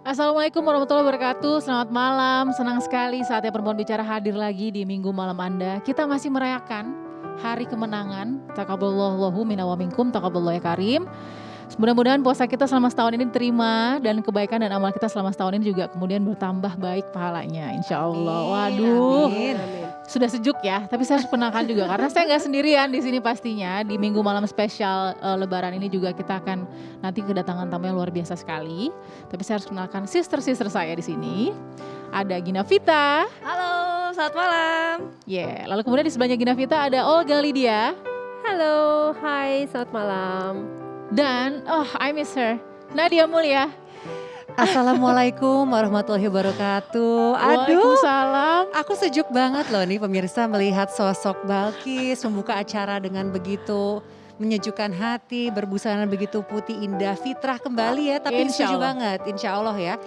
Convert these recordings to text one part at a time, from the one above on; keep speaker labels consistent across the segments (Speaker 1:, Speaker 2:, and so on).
Speaker 1: Assalamualaikum warahmatullahi wabarakatuh. Selamat malam. Senang sekali saatnya Perempuan Bicara hadir lagi di minggu malam Anda. Kita masih merayakan hari kemenangan. Taqabbalallahu minna wa minkum, taqabbalallahu ya karim. Mudah-mudahan puasa kita selama setahun ini diterima dan kebaikan dan amal kita selama setahun ini juga kemudian bertambah baik pahalanya. Insya Allah. Waduh.
Speaker 2: Amin.
Speaker 1: Sudah sejuk ya, tapi saya harus penangkan juga karena saya nggak sendirian di sini pastinya. Di minggu malam spesial Lebaran ini juga kita akan nanti kedatangan tamu yang luar biasa sekali. Tapi saya harus kenalkan sister-sister saya di sini. Ada Gina Vita.
Speaker 2: Halo, selamat malam.
Speaker 1: Lalu kemudian di sebelahnya Gina Vita ada Olga Lydia.
Speaker 3: Halo, hai, selamat malam.
Speaker 1: Dan, I miss her, Nadia Mulia.
Speaker 2: Assalamualaikum warahmatullahi wabarakatuh.
Speaker 1: Waalaikumsalam.
Speaker 2: Aku sejuk banget loh nih pemirsa melihat sosok Balkis membuka acara dengan begitu menyejukkan hati, berbusana begitu putih indah, fitrah kembali ya. Tapi
Speaker 1: Insya
Speaker 2: setuju
Speaker 1: Allah.
Speaker 2: banget, insya Allah ya.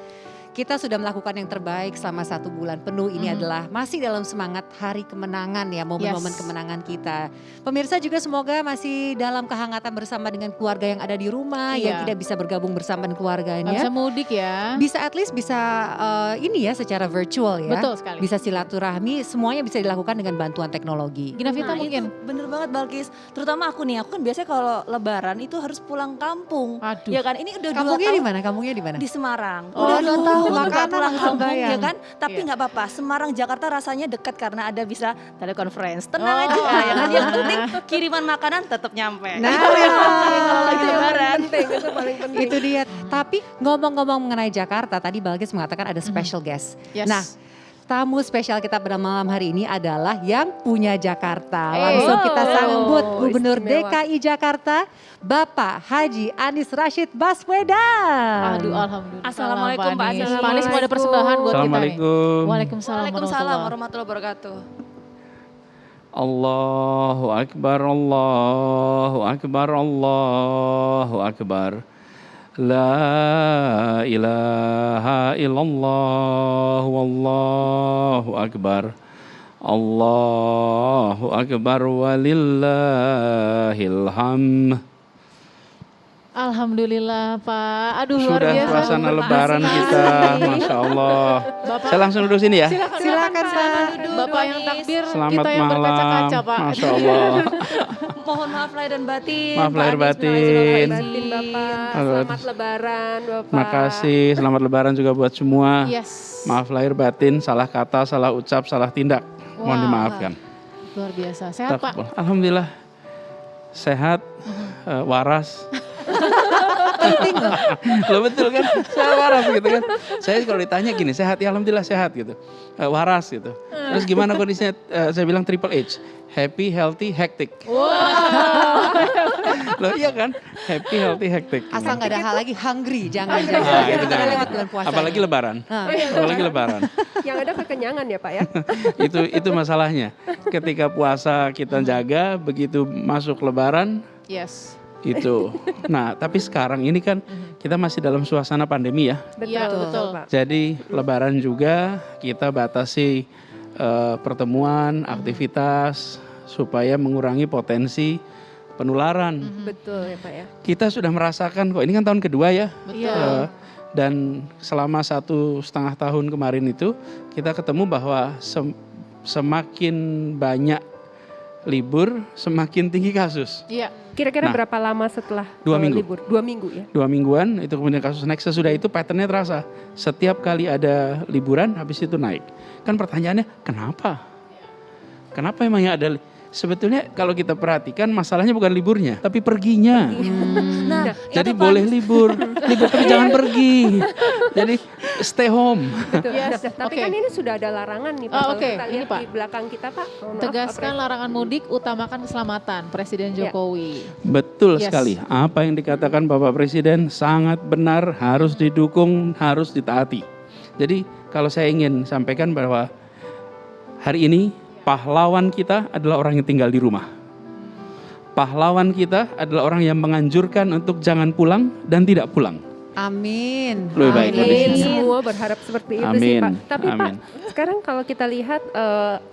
Speaker 2: Kita sudah melakukan yang terbaik selama 1 bulan penuh. Ini adalah masih dalam semangat hari kemenangan ya, momen-momen
Speaker 1: Yes.
Speaker 2: kemenangan kita. Pemirsa juga semoga masih dalam kehangatan bersama dengan keluarga yang ada di rumah,
Speaker 1: Iya.
Speaker 2: yang tidak bisa bergabung bersama dengan
Speaker 1: Gak
Speaker 2: keluarganya.
Speaker 1: bisa mudik ya.
Speaker 2: Bisa at least bisa ini ya secara virtual ya.
Speaker 1: Betul sekali.
Speaker 2: Bisa silaturahmi, semuanya bisa dilakukan dengan bantuan teknologi.
Speaker 1: Gina Vita
Speaker 4: Nah,
Speaker 1: mungkin.
Speaker 4: itu bener banget Balkis. Terutama aku nih, aku kan biasanya kalau lebaran itu harus pulang kampung.
Speaker 1: Aduh.
Speaker 4: Ya kan, ini udah 2
Speaker 2: Kampungnya di
Speaker 4: tahun
Speaker 2: mana? Kampungnya di mana?
Speaker 4: di Semarang.
Speaker 1: Oh,
Speaker 4: Udah 2
Speaker 2: aduh,
Speaker 4: tahun
Speaker 2: makanan
Speaker 4: nggak pulang
Speaker 2: langsung
Speaker 4: kampung
Speaker 2: bayang.
Speaker 4: ya kan. Tapi
Speaker 1: Iya.
Speaker 4: nggak apa-apa, Semarang Jakarta rasanya dekat karena ada bisa teleconference. Tenang
Speaker 1: Oh.
Speaker 4: aja ya kan. Yang penting kiriman makanan tetap nyampe.
Speaker 2: Nah,
Speaker 4: kalau lagi
Speaker 3: Itu yang
Speaker 4: lebaran.
Speaker 3: paling penting, itu paling penting.
Speaker 2: itu dia. Tapi ngomong-ngomong mengenai Jakarta, tadi Balkis mengatakan ada special guest.
Speaker 1: Yes.
Speaker 2: Nah, tamu spesial kita pada malam hari ini adalah yang punya Jakarta.
Speaker 1: Hey.
Speaker 2: Langsung kita sambut
Speaker 3: Oh,
Speaker 2: Gubernur
Speaker 3: istimewa.
Speaker 2: DKI Jakarta, Bapak Haji Anies Rashid Baswedan.
Speaker 1: Aduh, alhamdulillah.
Speaker 4: Assalamualaikum, Pak
Speaker 1: Anies.
Speaker 4: Anies.
Speaker 1: Pak Anies mau ada persembahan buat kita nih.
Speaker 5: Assalamualaikum.
Speaker 1: Waalaikumsalam.
Speaker 4: Waalaikumsalam warahmatullahi wabarakatuh.
Speaker 5: Allahu Akbar, Allahu Akbar, Allahu Akbar. La ilaha illallah, wallahu akbar. Allahu Akbar walillahil hamd.
Speaker 1: Alhamdulillah Pak. Aduh luar
Speaker 5: Sudah
Speaker 1: biasa.
Speaker 5: suasana lebaran
Speaker 1: Terima
Speaker 5: kita,
Speaker 1: kasih.
Speaker 5: Masya Allah.
Speaker 1: Bapak,
Speaker 5: Saya langsung duduk sini ya.
Speaker 2: Silakan, Pak.
Speaker 1: Bapak yang takbir,
Speaker 5: Selamat
Speaker 1: kita yang berkaca-kaca
Speaker 5: malam,
Speaker 1: Pak.
Speaker 5: Masya Allah.
Speaker 4: Mohon maaf lahir dan batin.
Speaker 5: Maaf
Speaker 4: Pak
Speaker 5: lahir
Speaker 4: Anies,
Speaker 5: batin.
Speaker 4: bismillahirrahmanirrahim.
Speaker 3: Batin Bapak,
Speaker 5: Halo.
Speaker 3: selamat lebaran Bapak.
Speaker 5: Makasih, selamat lebaran juga buat semua.
Speaker 1: Yes.
Speaker 5: Maaf lahir batin, salah kata, salah ucap, salah tindak. Mohon
Speaker 1: Wah.
Speaker 5: dimaafkan.
Speaker 1: Luar biasa. Sehat Pak?
Speaker 5: Alhamdulillah sehat, waras. Loh betul kan, saya waras gitu kan. Saya kalau ditanya gini, sehat ya alhamdulillah sehat gitu. Waras gitu. Terus gimana kondisinya? Saya bilang triple H. Happy, healthy, hectic. Loh iya kan? Happy, healthy, hectic.
Speaker 2: Asal nggak ada hal lagi, hungry, jangan.
Speaker 5: Nah, itu jangan.
Speaker 2: Lewat bulan puasa.
Speaker 5: Apalagi lebaran. Apalagi lebaran.
Speaker 3: Yang ada kekenyangan ya Pak ya.
Speaker 5: Itu masalahnya. Ketika puasa kita jaga, begitu masuk lebaran
Speaker 1: Yes.
Speaker 5: itu. Nah, tapi sekarang ini kan kita masih dalam suasana pandemi ya.
Speaker 1: Iya, betul.
Speaker 3: Pak.
Speaker 5: Jadi lebaran juga kita batasi pertemuan, aktivitas supaya mengurangi potensi penularan.
Speaker 3: Betul ya Pak ya.
Speaker 5: Kita sudah merasakan kok, ini kan tahun kedua ya.
Speaker 1: Iya.
Speaker 5: Dan selama 1,5 tahun kemarin itu kita ketemu bahwa semakin banyak libur, semakin tinggi kasus.
Speaker 1: Iya.
Speaker 3: Kira-kira
Speaker 5: Nah,
Speaker 3: berapa lama setelah
Speaker 5: 2 minggu.
Speaker 3: libur? 2 minggu ya.
Speaker 5: 2 mingguan itu kemudian kasus naik, sesudah itu patternnya terasa. Setiap kali ada liburan habis itu naik. Kan pertanyaannya kenapa? Kenapa emangnya ada sebetulnya kalau kita perhatikan masalahnya bukan liburnya tapi perginya.
Speaker 4: Nah,
Speaker 5: Jadi
Speaker 4: itu, Pak
Speaker 5: boleh
Speaker 4: Anies.
Speaker 5: libur tapi jangan pergi. Jadi stay home.
Speaker 3: Betul.
Speaker 1: Yes,
Speaker 3: Nah, tapi
Speaker 1: oke.
Speaker 3: kan ini sudah ada larangan nih Pak.
Speaker 1: Oh,
Speaker 3: Kalau
Speaker 1: oke.
Speaker 3: kita
Speaker 1: Ini,
Speaker 3: lihat
Speaker 1: Pak.
Speaker 3: di belakang kita Pak. Mohon maaf,
Speaker 1: Tegaskan
Speaker 3: Pak
Speaker 1: larangan mudik, utamakan keselamatan Presiden
Speaker 3: Ya.
Speaker 1: Jokowi.
Speaker 5: Betul
Speaker 1: Yes.
Speaker 5: sekali. Apa yang dikatakan Bapak Presiden sangat benar, harus didukung, harus ditaati. Jadi kalau saya ingin sampaikan bahwa hari ini pahlawan kita adalah orang yang tinggal di rumah. Pahlawan kita adalah orang yang menganjurkan untuk jangan pulang dan tidak pulang.
Speaker 2: Amin.
Speaker 5: Lebih baik,
Speaker 2: Amin.
Speaker 5: lebih
Speaker 3: Kita
Speaker 5: baik.
Speaker 3: semua berharap seperti itu
Speaker 5: Amin.
Speaker 3: sih Pak. Tapi Pak,
Speaker 5: Amin.
Speaker 3: sekarang kalau kita lihat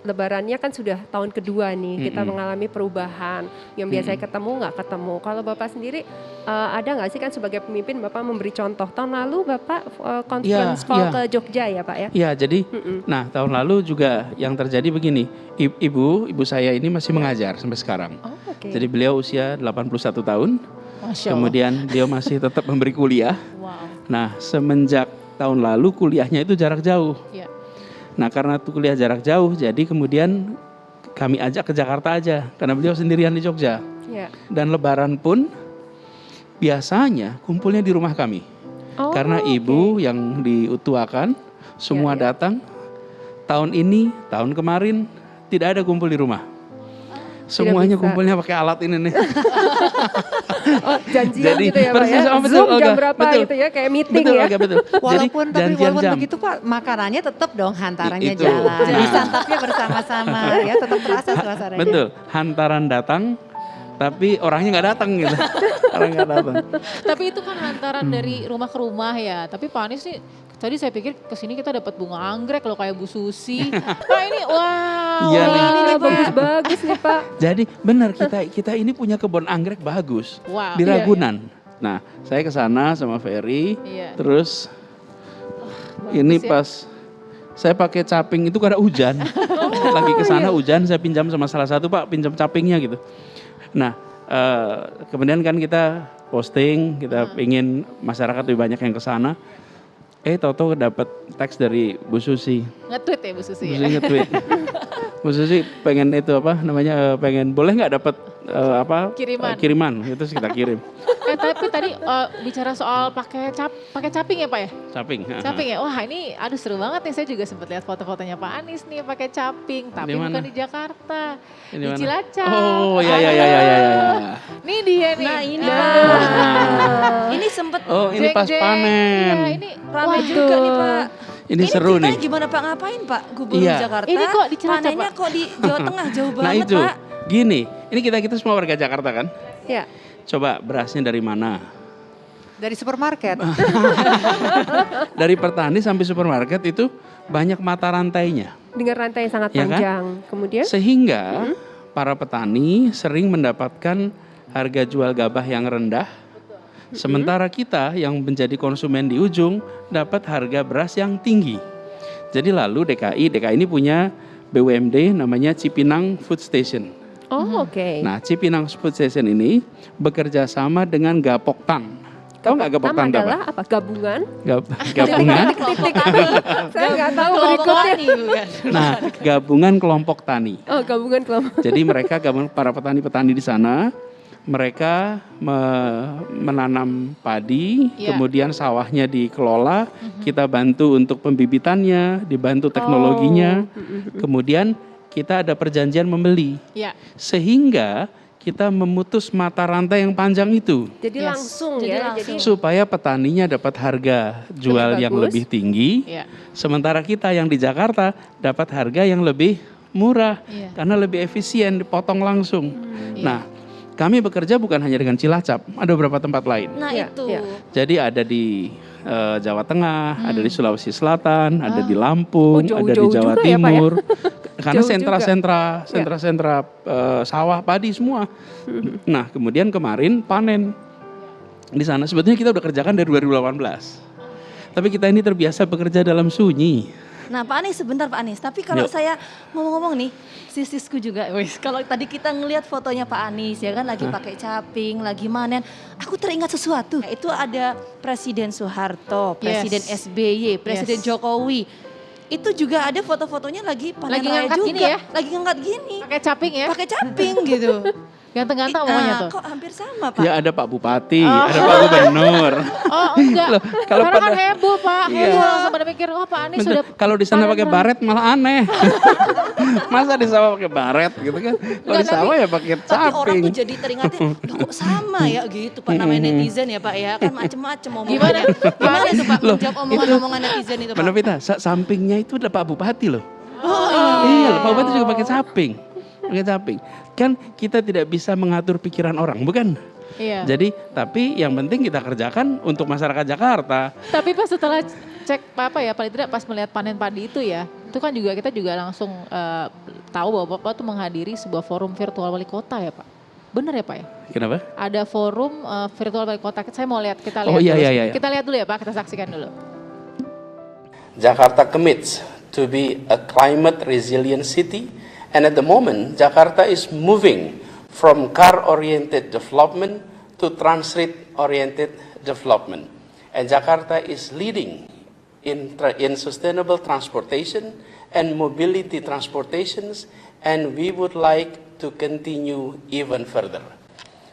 Speaker 3: lebarannya kan sudah tahun kedua nih, kita mengalami perubahan. Yang biasanya ketemu nggak ketemu. Kalau Bapak sendiri ada nggak sih kan sebagai pemimpin Bapak memberi contoh. Tahun lalu Bapak conference call
Speaker 5: iya.
Speaker 3: ke Jogja ya Pak ya?
Speaker 5: Iya, jadi nah tahun lalu juga yang terjadi begini. Ibu saya ini masih mengajar sampai sekarang.
Speaker 3: Oh, oke.
Speaker 5: Jadi beliau usia 81 tahun.
Speaker 1: Masya Allah.
Speaker 5: Kemudian beliau masih tetap memberi kuliah.
Speaker 1: Wow.
Speaker 5: Nah, semenjak tahun lalu kuliahnya itu jarak jauh.
Speaker 1: Ya.
Speaker 5: Nah, karena itu kuliah jarak jauh, jadi kemudian kami ajak ke Jakarta aja. Karena beliau sendirian di Jogja.
Speaker 3: Ya.
Speaker 5: Dan lebaran pun biasanya kumpulnya di rumah kami.
Speaker 3: Oh,
Speaker 5: Karena ibu yang diutuakan, semua
Speaker 3: Ya, ya.
Speaker 5: datang. Tahun ini, tahun kemarin, tidak ada kumpul di rumah. Semuanya
Speaker 3: bisa.
Speaker 5: kumpulnya pakai alat ini nih.
Speaker 3: Oh, janjian
Speaker 5: Jadi,
Speaker 3: gitu ya Pak
Speaker 5: persis,
Speaker 3: ya?
Speaker 5: oh, betul,
Speaker 3: Zoom jam
Speaker 5: Olga.
Speaker 3: berapa
Speaker 5: Betul.
Speaker 3: gitu ya, kayak meeting
Speaker 5: Betul,
Speaker 3: ya?
Speaker 5: Olga, betul.
Speaker 2: Walaupun
Speaker 5: Jadi
Speaker 2: tapi
Speaker 5: janjian
Speaker 2: walaupun
Speaker 5: jam.
Speaker 2: begitu Pak, makanannya tetap dong hantarannya
Speaker 5: Itu.
Speaker 2: jalan.
Speaker 5: Nah.
Speaker 2: Disantapnya bersama-sama ya, tetap terasa suasananya.
Speaker 5: Betul, hantaran datang, tapi orangnya nggak datang gitu. Orang nggak datang.
Speaker 1: Tapi itu kan hantaran dari rumah ke rumah ya. Tapi Pak Anies nih, tadi saya pikir kesini kita dapat bunga anggrek loh kayak Bu Susi. Nah ini wow.
Speaker 5: Iya,
Speaker 1: ini
Speaker 5: nih.
Speaker 1: nih, Pak.
Speaker 3: Bagus-bagus nih Pak.
Speaker 5: Jadi benar kita ini punya kebun anggrek bagus
Speaker 1: Wow.
Speaker 5: di
Speaker 3: Iya,
Speaker 5: Ragunan. Nah, saya ke sana sama Ferry,
Speaker 1: Iya.
Speaker 5: terus
Speaker 1: Bagus
Speaker 5: ini
Speaker 1: ya.
Speaker 5: pas saya pakai caping itu karena hujan. Lagi ke sana hujan, saya pinjam sama salah satu Pak, pinjam capingnya gitu. Nah, kemudian kan kita posting, kita ingin masyarakat lebih banyak yang ke sana. Tahu-tahu dapat teks dari Bu Susi.
Speaker 1: Nge-tweet ya Bu Susi
Speaker 5: Bu
Speaker 1: ya.
Speaker 5: Susi nge-tweet. Bu Susi pengen itu apa namanya, pengen boleh nggak dapat
Speaker 1: Kiriman.
Speaker 5: kiriman, itu kita kirim.
Speaker 1: Tapi tadi bicara soal pakai caping ya Pak ya?
Speaker 5: Caping.
Speaker 1: Caping ya? Wah ini aduh seru banget nih, saya juga sempat lihat foto-fotonya Pak Anies nih pakai caping. Tapi
Speaker 5: Di mana?
Speaker 1: bukan di Jakarta,
Speaker 5: Ini
Speaker 1: di
Speaker 5: mana?
Speaker 1: Cilacap.
Speaker 5: Oh ya.
Speaker 1: Ini dia nih.
Speaker 4: Nah, ini
Speaker 1: Nah.
Speaker 4: Pak. Ini sempet
Speaker 5: Oh ini pas
Speaker 1: Jeng-jeng.
Speaker 5: panen.
Speaker 1: Iya, ini
Speaker 4: rame
Speaker 1: wah,
Speaker 4: juga nih Pak.
Speaker 5: Ini seru
Speaker 4: ceritanya
Speaker 5: nih.
Speaker 4: Gimana Pak, ngapain Pak Gubernur
Speaker 5: Iya.
Speaker 4: Jakarta?
Speaker 1: Ini kok di Cilacap,
Speaker 4: Panennya
Speaker 1: Pak?
Speaker 4: kok di Jawa Tengah, jauh
Speaker 5: Nah
Speaker 4: banget
Speaker 5: itu,
Speaker 4: Pak.
Speaker 5: gini, ini kita semua warga Jakarta kan.
Speaker 3: Ya.
Speaker 5: Coba berasnya dari mana?
Speaker 2: Dari supermarket.
Speaker 5: Dari petani sampai supermarket itu banyak mata rantainya.
Speaker 3: Dengan rantai yang sangat
Speaker 5: Ya kan?
Speaker 3: panjang. Kemudian
Speaker 5: Sehingga para petani sering mendapatkan harga jual gabah yang rendah. Sementara kita yang menjadi konsumen di ujung dapat harga beras yang tinggi. Jadi lalu DKI ini punya BUMD namanya Cipinang Food Station.
Speaker 3: Oh, oke.
Speaker 5: Nah, Cipinang Food Station ini bekerja sama dengan Gapoktan. Tahu nggak Gapoktan
Speaker 3: Pertama
Speaker 5: apa?
Speaker 3: adalah apa? Gabungan?
Speaker 5: Gabungan.
Speaker 3: Titik. Saya nggak tahu
Speaker 4: Kelompok
Speaker 3: berikutnya.
Speaker 4: tani bukan?
Speaker 5: Nah, gabungan kelompok tani.
Speaker 3: Oh, gabungan kelompok.
Speaker 5: Jadi mereka gabungan para petani-petani di sana. Mereka menanam padi,
Speaker 1: Ya.
Speaker 5: kemudian sawahnya dikelola, kita bantu untuk pembibitannya, dibantu teknologinya, kemudian kita ada perjanjian membeli,
Speaker 1: Ya.
Speaker 5: sehingga kita memutus mata rantai yang panjang itu,
Speaker 3: Jadi
Speaker 1: Yes.
Speaker 3: langsung
Speaker 4: Jadi
Speaker 3: ya.
Speaker 4: langsung.
Speaker 3: Jadi
Speaker 5: supaya petaninya dapat harga jual yang
Speaker 3: bagus.
Speaker 5: lebih tinggi,
Speaker 1: Ya.
Speaker 5: sementara kita yang di Jakarta dapat harga yang lebih murah,
Speaker 1: Iya.
Speaker 5: karena lebih efisien, dipotong langsung.
Speaker 1: Iya.
Speaker 5: Nah, kami bekerja bukan hanya dengan Cilacap, ada beberapa tempat lain.
Speaker 4: Nah
Speaker 3: Iya,
Speaker 4: itu.
Speaker 3: iya.
Speaker 5: Jadi ada di Jawa Tengah, ada di Sulawesi Selatan, ada di Lampung,
Speaker 3: Oh, jauh-jauh
Speaker 5: ada di Jawa
Speaker 3: juga ya, Pak, ya?
Speaker 5: Timur. Karena
Speaker 3: Jauh
Speaker 5: sentra-sentra sawah padi semua. Nah, kemudian kemarin panen di sana. Sebetulnya kita udah kerjakan dari 2018. Tapi kita ini terbiasa bekerja dalam sunyi.
Speaker 4: Nah Pak Anies, sebentar Pak Anies. Tapi kalau
Speaker 5: Yuk.
Speaker 4: saya ngomong-ngomong nih, sisku juga, wis. Kalau tadi kita ngelihat fotonya Pak Anies, ya kan lagi pakai caping, lagi manen. Aku teringat sesuatu. Itu ada Presiden Soeharto, Presiden
Speaker 1: Yes.
Speaker 4: SBY, Presiden
Speaker 1: Yes.
Speaker 4: Jokowi. Itu juga ada foto-fotonya lagi panen
Speaker 1: Lagi
Speaker 4: raya
Speaker 1: ngangkat
Speaker 4: juga.
Speaker 1: gini ya?
Speaker 4: Lagi ngangkat gini.
Speaker 1: Pakai caping ya?
Speaker 4: Pakai caping gitu.
Speaker 1: Ganteng-ganteng pokoknya tuh.
Speaker 4: Kok hampir sama Pak?
Speaker 5: Ya ada Pak Bupati, ada Pak Gubernur.
Speaker 1: Oh enggak,
Speaker 5: Loh, kalau
Speaker 1: karena kan
Speaker 5: pada-
Speaker 1: heboh Pak,
Speaker 5: Iya.
Speaker 1: heboh langsung pada mikir, wah Pak Anies
Speaker 5: Betul.
Speaker 1: sudah
Speaker 5: Kalau di sana
Speaker 1: panen
Speaker 5: pakai
Speaker 1: raya.
Speaker 5: baret malah aneh. Masa di sawah pakai baret gitu kan? Kalau di
Speaker 4: Enggak,
Speaker 5: sawah ya pakai
Speaker 4: Tapi orang
Speaker 5: caping.
Speaker 4: tuh jadi teringatnya, "Loh, kok sama ya gitu Pak, namanya netizen ya Pak ya, kan macem-macem
Speaker 1: Gimana?
Speaker 4: omongannya. Gimana tuh Pak
Speaker 5: Loh,
Speaker 4: menjawab omongan-omongan netizen itu Pak?
Speaker 5: Mbak Novita, sampingnya itu ada Pak Bupati loh. Iya, Pak Bupati juga pakai caping. Pakai caping. Kan kita tidak bisa mengatur pikiran orang, bukan?
Speaker 1: Iya.
Speaker 5: Jadi tapi yang penting kita kerjakan untuk masyarakat Jakarta.
Speaker 1: Tapi pas setelah cek apa ya, paling tidak pas melihat panen padi itu ya, itu kan juga kita juga langsung tahu bahwa Bapak tuh menghadiri sebuah forum virtual wali kota ya Pak. Bener ya Pak ya?
Speaker 5: Kenapa?
Speaker 1: Ada forum virtual wali kota. Saya mau lihat, kita lihat
Speaker 5: Oh iya,
Speaker 1: dulu.
Speaker 5: iya, iya.
Speaker 1: Kita lihat dulu ya Pak, kita saksikan dulu.
Speaker 6: Jakarta commits to be a climate resilient city, and at the moment Jakarta is moving from car-oriented development to transit-oriented development, and Jakarta is leading in sustainable transportation and mobility transportations, and we would like to continue even further.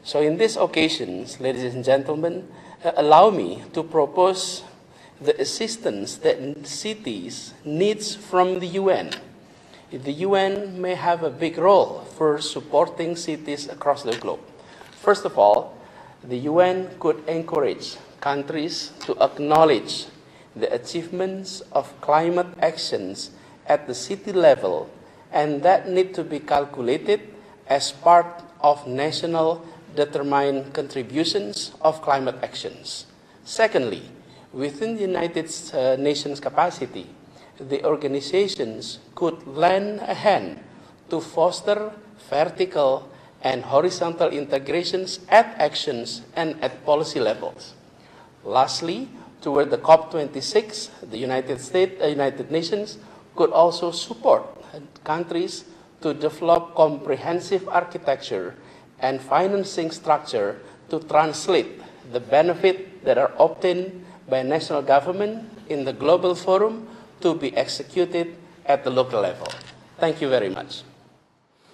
Speaker 6: So in these occasions, ladies and gentlemen, allow me to propose the assistance that cities needs from the UN. The UN may have a big role for supporting cities across the globe. First of all, the UN could encourage countries to acknowledge the achievements of climate actions at the city level, and that need to be calculated as part of national determined contributions of climate actions. Secondly, within the United Nations capacity, the organizations could lend a hand to foster vertical and horizontal integrations at actions and at policy levels. Lastly, toward the COP26, the United Nations could also support countries to develop comprehensive architecture and financing structure to translate the benefit that are obtained by national government in the global forum to be executed at the local level. Thank you very much.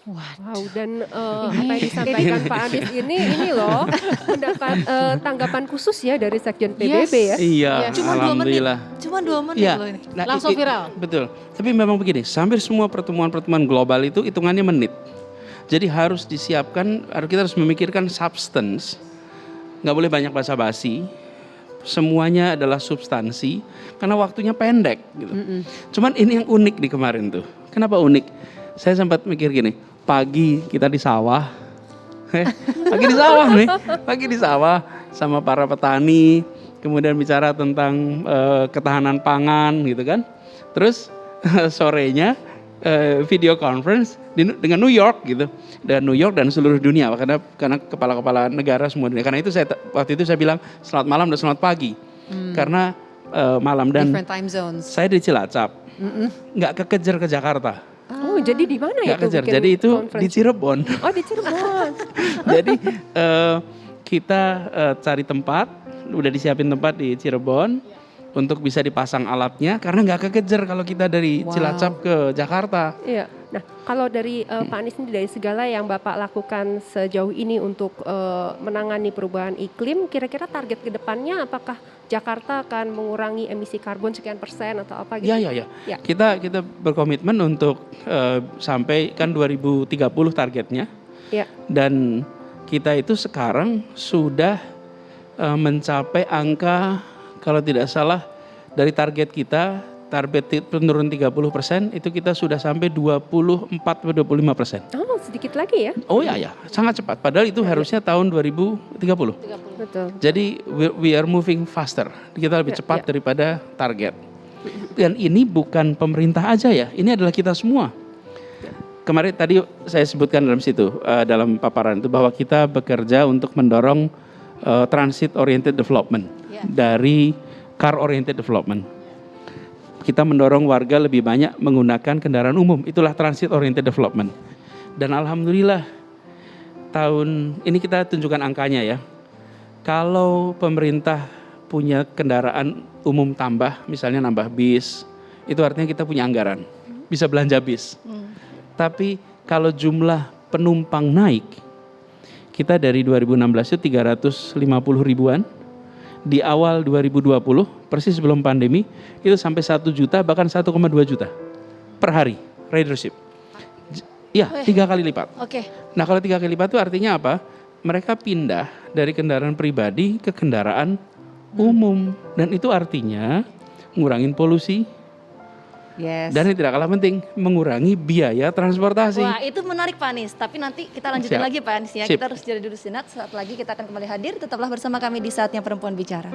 Speaker 3: Wow, dan apa yang disampaikan Pak Anies ini loh mendapat tanggapan khusus ya dari Sekjen PBB ya.
Speaker 5: Iya,
Speaker 4: Cuma 2 menit.
Speaker 5: alhamdulillah.
Speaker 4: Cuma 2 menit
Speaker 5: Iya,
Speaker 4: loh ini.
Speaker 5: nah,
Speaker 1: Langsung viral.
Speaker 5: Betul. Tapi memang begini, hampir semua pertemuan-pertemuan global itu hitungannya menit. Jadi harus disiapkan, kita harus memikirkan substance. Nggak boleh banyak basa-basi. Semuanya adalah substansi karena waktunya pendek gitu. Cuman ini yang unik di kemarin tuh. Kenapa unik? Saya sempat mikir gini, pagi kita di sawah. Pagi di sawah nih, pagi di sawah sama para petani, kemudian bicara tentang ketahanan pangan gitu kan. Terus sorenya video conference dengan New York gitu, dan New York dan seluruh dunia karena kepala-kepala negara semua dunia. Karena itu waktu itu saya bilang selamat malam dan selamat pagi karena malam, dan
Speaker 2: Different time zones.
Speaker 5: saya di Cilacap, nggak kekejar ke Jakarta,
Speaker 3: Oh, jadi di mana
Speaker 5: nggak
Speaker 3: itu?
Speaker 5: kejar,
Speaker 3: bikin
Speaker 5: jadi itu di
Speaker 3: conference?
Speaker 5: Cirebon.
Speaker 3: Oh, di Cirebon.
Speaker 5: Jadi kita cari tempat, udah disiapin tempat di Cirebon untuk bisa dipasang alatnya karena nggak kekejar kalau kita dari Cilacap ke Jakarta.
Speaker 3: Iya. Nah, kalau dari Pak Anies ini, dari segala yang Bapak lakukan sejauh ini untuk menangani perubahan iklim, kira-kira target ke depannya apakah Jakarta akan mengurangi emisi karbon sekian persen atau apa gitu?
Speaker 5: Ya.
Speaker 3: Ya.
Speaker 5: Kita berkomitmen untuk sampai kan 2030 targetnya.
Speaker 3: Ya.
Speaker 5: Dan kita itu sekarang sudah mencapai angka, kalau tidak salah dari target kita, target penurun 30%, itu kita sudah sampai 24-25%.
Speaker 3: Oh, sedikit lagi ya?
Speaker 5: Oh ya, sangat cepat. Padahal itu harusnya tahun 2030.
Speaker 3: Betul.
Speaker 5: Jadi we are moving faster. Kita lebih cepat daripada target. Dan ini bukan pemerintah aja ya, ini adalah kita semua. Kemarin tadi saya sebutkan dalam situ, dalam paparan itu, bahwa kita bekerja untuk mendorong transit oriented development dari car oriented development. Kita mendorong warga lebih banyak menggunakan kendaraan umum, itulah transit oriented development. Dan alhamdulillah tahun ini kita tunjukkan angkanya ya. Kalau pemerintah punya kendaraan umum tambah, misalnya nambah bis, itu artinya kita punya anggaran, bisa belanja bis. Tapi kalau jumlah penumpang naik, kita dari 2016 itu 350 ribuan, di awal 2020, persis sebelum pandemi, itu sampai 1 juta, bahkan 1,2 juta per hari ridership. Iya, 3 kali lipat.
Speaker 4: Oke.
Speaker 5: Nah kalau 3 kali lipat itu artinya apa? Mereka pindah dari kendaraan pribadi ke kendaraan umum. Dan itu artinya ngurangin polusi,
Speaker 2: Yes.
Speaker 5: Dan yang tidak kalah penting, mengurangi biaya transportasi.
Speaker 4: Wah, itu menarik Pak Anies. Tapi nanti kita lanjutin
Speaker 5: Siap.
Speaker 4: lagi Pak Anies ya.
Speaker 5: Sip.
Speaker 4: Kita harus jeda dulu sejenak. Saat lagi kita akan kembali hadir. Tetaplah bersama kami di Saatnya Perempuan Bicara.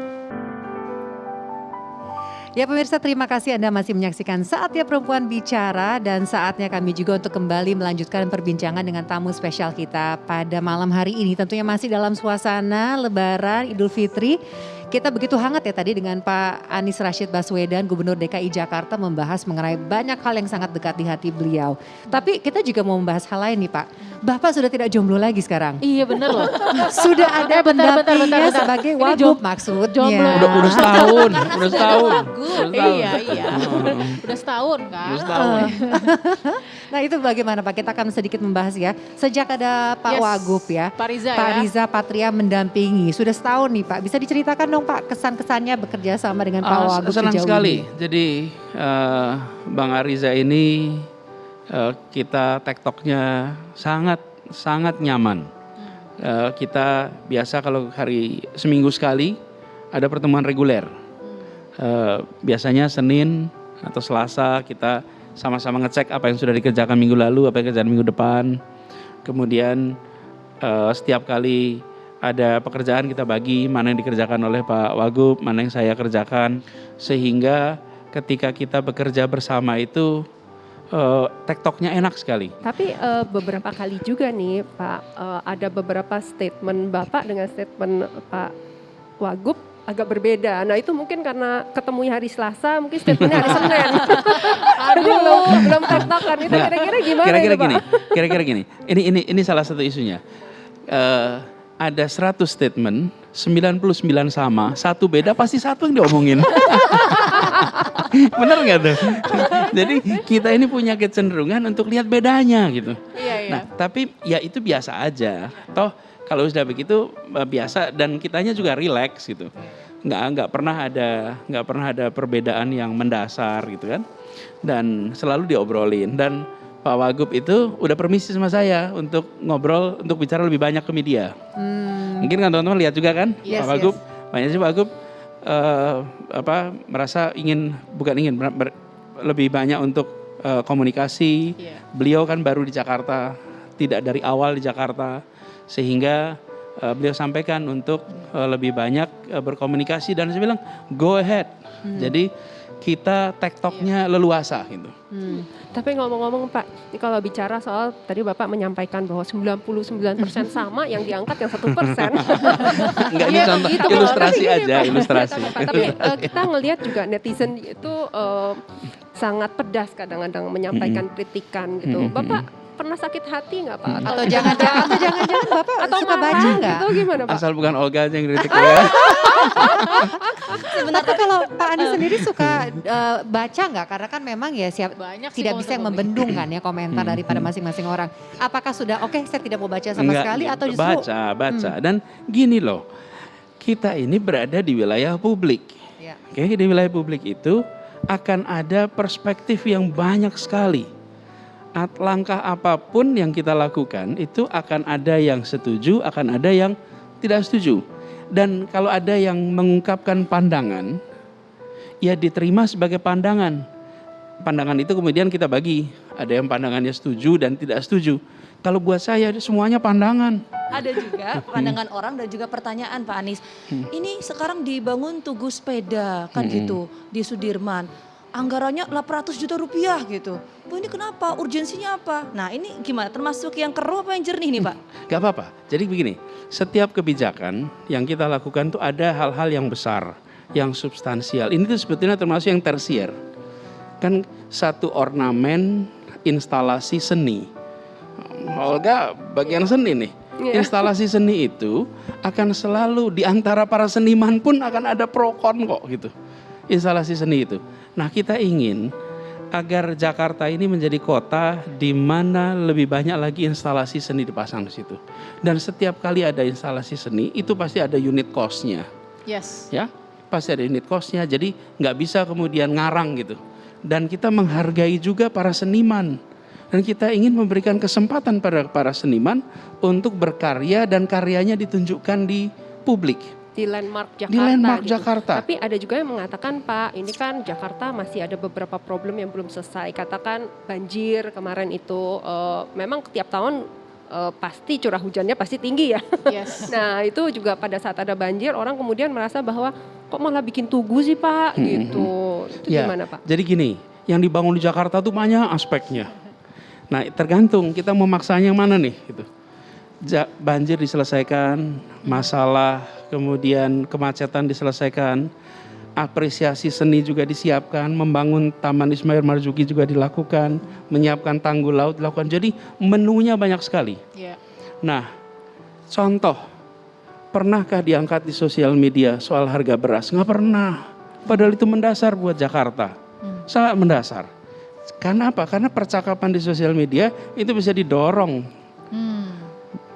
Speaker 2: Ya pemirsa, terima kasih Anda masih menyaksikan Saatnya Perempuan Bicara, dan saatnya kami juga untuk kembali melanjutkan perbincangan dengan tamu spesial kita pada malam hari ini. Tentunya masih dalam suasana Lebaran Idul Fitri. Kita begitu hangat ya tadi dengan Pak Anies Rashid Baswedan, Gubernur DKI Jakarta, membahas mengenai banyak hal yang sangat dekat di hati beliau. Tapi kita juga mau membahas hal lain nih Pak. Bapak sudah tidak jomblo lagi sekarang.
Speaker 1: Iya bener loh.
Speaker 2: Sudah ada
Speaker 1: bentar,
Speaker 2: pendampingnya
Speaker 1: bentar.
Speaker 2: sebagai
Speaker 1: Ini
Speaker 2: wagub maksudnya.
Speaker 1: jomblo.
Speaker 5: Udah setahun, udah setahun.
Speaker 1: Iya. Udah setahun kan.
Speaker 5: Udah setahun.
Speaker 2: Nah itu bagaimana Pak? Kita akan sedikit membahas ya. Sejak ada Pak
Speaker 1: Yes.
Speaker 2: Wagub ya.
Speaker 1: Pak Riza
Speaker 2: Pak
Speaker 1: ya.
Speaker 2: Riza Patria mendampingi. Sudah setahun nih Pak. Bisa diceritakan dong Pak kesan-kesannya bekerja sama dengan Pak Wagub
Speaker 5: Senang
Speaker 2: sejauh
Speaker 5: sekali.
Speaker 2: ini?
Speaker 5: Jadi Bang Ariza ini kita tektoknya sangat nyaman. Kita biasa kalau hari seminggu sekali ada pertemuan reguler. Biasanya Senin atau Selasa kita sama-sama ngecek apa yang sudah dikerjakan minggu lalu, apa yang dikerjakan minggu depan. Kemudian setiap kali ada pekerjaan kita bagi mana yang dikerjakan oleh Pak Wagub, mana yang saya kerjakan. Sehingga ketika kita bekerja bersama itu tektoknya enak sekali.
Speaker 3: Tapi beberapa kali juga nih Pak, ada beberapa statement Bapak dengan statement Pak Wagub agak berbeda. Nah itu mungkin karena ketemunya hari Selasa, mungkin statementnya hari Senin. Jadi belum tektokan. Itu
Speaker 5: Nah,
Speaker 3: kira-kira gimana
Speaker 5: Kira-kira
Speaker 3: itu Pak?
Speaker 5: gini, kira-kira gini. Ini salah satu isunya. Ada 100 statement, 99 sama, satu beda, pasti satu yang diomongin. Bener nggak tuh? Jadi kita ini punya kecenderungan untuk lihat bedanya gitu.
Speaker 1: Iya.
Speaker 5: Nah, tapi ya itu biasa aja. Toh kalau sudah begitu biasa, dan kitanya juga relax gitu. Nggak pernah ada perbedaan yang mendasar gitu kan. Dan selalu diobrolin, dan Pak Wagub itu udah permisi sama saya untuk ngobrol, untuk bicara lebih banyak ke media. Mungkin kan teman-teman lihat juga kan,
Speaker 2: Yes,
Speaker 5: Pak Wagub, banyak sih Pak Wagub merasa lebih banyak untuk komunikasi.
Speaker 1: Iya.
Speaker 5: Beliau kan baru di Jakarta, tidak dari awal di Jakarta, sehingga beliau sampaikan untuk lebih banyak berkomunikasi, dan saya bilang go ahead. Jadi kita tektoknya leluasa gitu.
Speaker 3: Tapi ngomong-ngomong Pak, ini kalau bicara soal tadi Bapak menyampaikan bahwa 99% sama, yang diangkat yang 1%.
Speaker 5: Enggak, ini
Speaker 3: Iya,
Speaker 5: contoh
Speaker 3: gitu,
Speaker 5: ilustrasi
Speaker 3: Pak.
Speaker 5: aja, ilustrasi.
Speaker 3: Tapi kita ngelihat juga netizen itu sangat pedas kadang-kadang menyampaikan kritikan gitu. Bapak pernah sakit hati nggak Pak?
Speaker 2: Atau jangan-jangan Bapak
Speaker 3: atau
Speaker 2: suka baca
Speaker 3: marah
Speaker 2: nggak?
Speaker 3: gitu gimana Pak?
Speaker 5: Asal bukan Olga aja yang kritik ya.
Speaker 2: Tapi kalau Pak Anies sendiri suka baca nggak? Karena kan memang ya
Speaker 1: Banyak sih
Speaker 2: tidak bisa yang membendung kan ya komentar daripada masing-masing orang. Apakah sudah oke saya tidak mau baca sama
Speaker 5: Enggak,
Speaker 2: sekali, atau justru
Speaker 5: baca. Dan gini loh, kita ini berada di wilayah publik.
Speaker 2: Ya.
Speaker 5: Oke, di wilayah publik itu akan ada perspektif yang banyak sekali. Langkah apapun yang kita lakukan itu akan ada yang setuju, akan ada yang tidak setuju. Dan kalau ada yang mengungkapkan pandangan, ya diterima sebagai pandangan. Pandangan itu kemudian kita bagi. Ada yang pandangannya setuju dan tidak setuju. Kalau buat saya semuanya pandangan.
Speaker 4: Ada juga pandangan orang dan juga pertanyaan Pak Anies. Ini sekarang dibangun Tugu Sepeda kan gitu di Sudirman. Anggarannya 800 juta rupiah gitu. Bu ini kenapa? Urgensinya apa? Nah ini gimana? Termasuk yang keruh apa yang jernih nih Pak?
Speaker 5: Gak apa-apa. Jadi begini, setiap kebijakan yang kita lakukan tuh ada hal-hal yang besar, yang substansial. Ini tuh sebetulnya termasuk yang tersier. Kan satu ornamen instalasi seni. Olga bagian seni nih. Instalasi seni itu akan selalu di antara para seniman pun akan ada pro kon kok gitu. Instalasi seni itu. Nah kita ingin agar Jakarta ini menjadi kota di mana lebih banyak lagi instalasi seni dipasang di situ. Dan setiap kali ada instalasi seni itu pasti ada unit cost-nya.
Speaker 1: Yes.
Speaker 5: Ya, pasti ada unit cost-nya. Jadi nggak bisa kemudian ngarang gitu. Dan kita menghargai juga para seniman. Dan kita ingin memberikan kesempatan pada para seniman untuk berkarya dan karyanya ditunjukkan di publik.
Speaker 3: di landmark Jakarta.
Speaker 5: Di landmark
Speaker 3: gitu.
Speaker 5: Jakarta.
Speaker 3: Tapi ada juga yang mengatakan, Pak, ini kan Jakarta masih ada beberapa problem yang belum selesai. Katakan banjir kemarin itu, memang tiap tahun pasti curah hujannya pasti tinggi ya.
Speaker 1: Yes.
Speaker 3: Nah itu juga pada saat ada banjir orang kemudian merasa bahwa kok malah bikin tugu sih Pak gitu. Itu
Speaker 5: Ya,
Speaker 3: gimana Pak?
Speaker 5: jadi gini, yang dibangun di Jakarta tuh banyak aspeknya. Nah tergantung kita memaksanya yang mana nih gitu. Banjir diselesaikan, masalah kemudian kemacetan diselesaikan, apresiasi seni juga disiapkan, membangun Taman Ismail Marzuki juga dilakukan, menyiapkan tanggul laut dilakukan. Jadi menunya banyak sekali.
Speaker 1: Iya.
Speaker 5: Nah, contoh, pernahkah diangkat di sosial media soal harga beras? Nggak pernah. Padahal itu mendasar buat Jakarta, sangat mendasar. Karena apa? Karena percakapan di sosial media itu bisa didorong.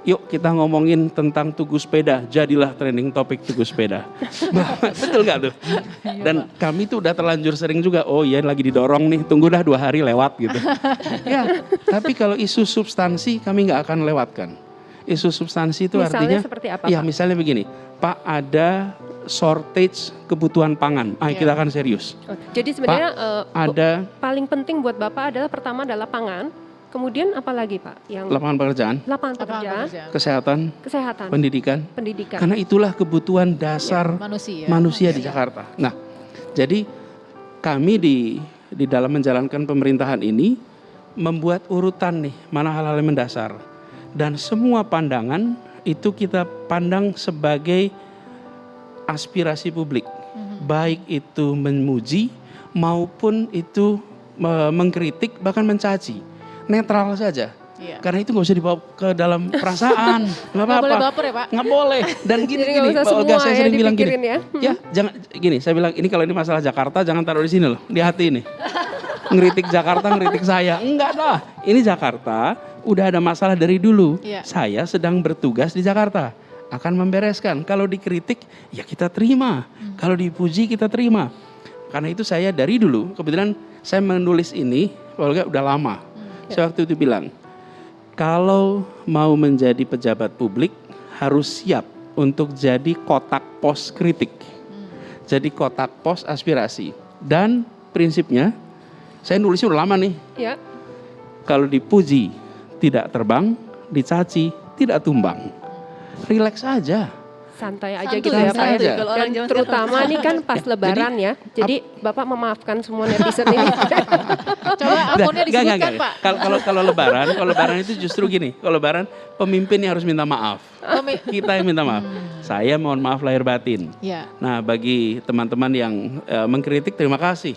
Speaker 5: Yuk kita ngomongin tentang tugu sepeda, jadilah trending topik tugu sepeda. Betul nggak tuh? Dan kami tuh udah terlanjur sering juga, oh iya lagi didorong nih, tunggu dah 2 hari lewat gitu. Ya, tapi kalau isu substansi kami nggak akan lewatkan. Isu substansi itu
Speaker 3: Misalnya
Speaker 5: artinya,
Speaker 3: seperti apa,
Speaker 5: ya
Speaker 3: Pak?
Speaker 5: misalnya begini, Pak ada shortage kebutuhan pangan, kita akan serius.
Speaker 3: Oh, jadi sebenarnya
Speaker 5: Ada
Speaker 3: paling penting buat Bapak adalah pertama adalah pangan, kemudian apa lagi Pak? Yang
Speaker 5: lapangan pekerjaan,
Speaker 3: lapangan pekerjaan,
Speaker 5: kesehatan,
Speaker 3: kesehatan,
Speaker 5: pendidikan.
Speaker 3: pendidikan.
Speaker 5: Karena itulah kebutuhan dasar manusia di Jakarta. Nah, jadi kami di dalam menjalankan pemerintahan ini membuat urutan nih mana hal-hal yang mendasar. Dan semua pandangan itu kita pandang sebagai aspirasi publik. Baik itu memuji maupun itu mengkritik bahkan mencaci. Netral saja.
Speaker 1: Iya.
Speaker 5: Karena itu nggak usah dibawa ke dalam perasaan, nggak
Speaker 1: Nggak
Speaker 5: apa-apa.
Speaker 1: boleh baper ya Pak?
Speaker 5: Nggak boleh. Dan
Speaker 3: Jadi
Speaker 5: gini,
Speaker 3: nggak usah
Speaker 5: Mbak Olga,
Speaker 3: semua
Speaker 5: saya
Speaker 3: ya
Speaker 5: sering bilang gini.
Speaker 3: dipikirin ya.
Speaker 5: Ya, jangan gini. Saya bilang ini kalau ini masalah Jakarta, jangan taruh di sini loh, di hati ini. Ngeritik Jakarta, ngeritik saya, enggak lah. Ini Jakarta udah ada masalah dari dulu.
Speaker 1: Iya.
Speaker 5: Saya sedang bertugas di Jakarta, akan membereskan. Kalau dikritik, ya kita terima. Kalau dipuji, kita terima. Karena itu saya dari dulu, kebetulan saya menulis ini, Olga udah lama. Saya waktu itu bilang, kalau mau menjadi pejabat publik harus siap untuk jadi kotak pos kritik. Jadi kotak pos aspirasi. Dan prinsipnya, saya nulisnya udah lama nih.
Speaker 3: Ya.
Speaker 5: Kalau dipuji tidak terbang, dicaci tidak tumbang. Relax aja.
Speaker 3: Santai aja
Speaker 1: Santuy,
Speaker 3: gitu ya Pak
Speaker 5: santuy
Speaker 3: ya.
Speaker 1: kalau
Speaker 3: Dan
Speaker 1: orang zaman
Speaker 3: terutama nih kan pas lebaran ya. Jadi Bapak memaafkan semua netizen ini.
Speaker 1: Coba akunnya disebutkan
Speaker 5: Enggak.
Speaker 1: Pak.
Speaker 5: Kalau lebaran itu justru gini. Kalau lebaran pemimpin yang harus minta maaf. Kita yang minta maaf. Saya mohon maaf lahir batin.
Speaker 1: Ya.
Speaker 5: Nah, bagi teman-teman yang mengkritik terima kasih.